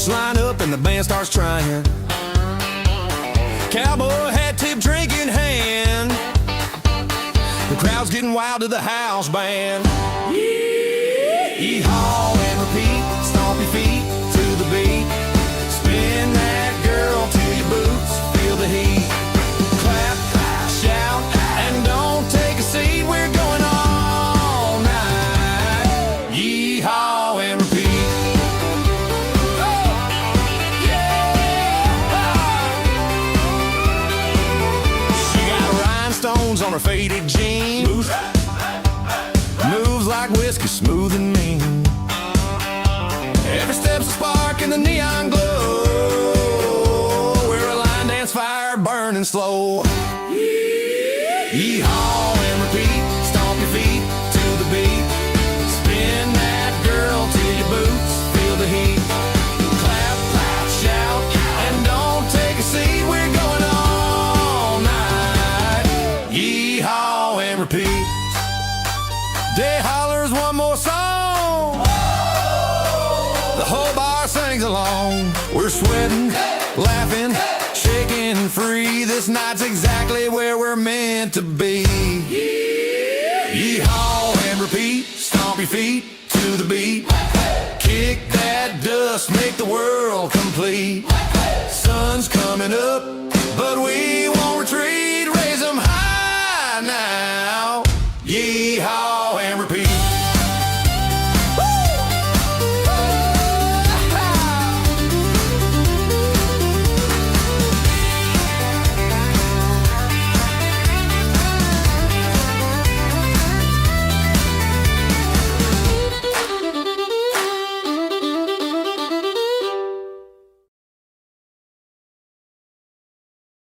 Church line up and the band starts trying. Cowboy hat tip, drink in hand. The crowd's getting wild to the house band. Yeehaw and repeat, stomp your feet to the beat. Spin that girl till your boots feel the heat. Clap, shout, and don't take a seat. We're going all night. Yeehaw and repeat. Oh, yeah! She got rhinestones on her faded jeans. Moves like whiskey, smooth and mean. Every step's a spark in the neon glow. We're a line dance fire burning slow. Yeehaw and repeat, stomp your feet to the beat. Spin that girl till your boots feel the heat. Clap, clap, shout, and don't take a seat. We're going all night. Yeehaw and repeat. Day hollers one more song. The whole bar sings along. We're sweating, laughing, shaking free. This night's exactly where we're meant to be. Yeehaw and repeat. Stomp your feet to the beat. Kick that dust, make the world complete.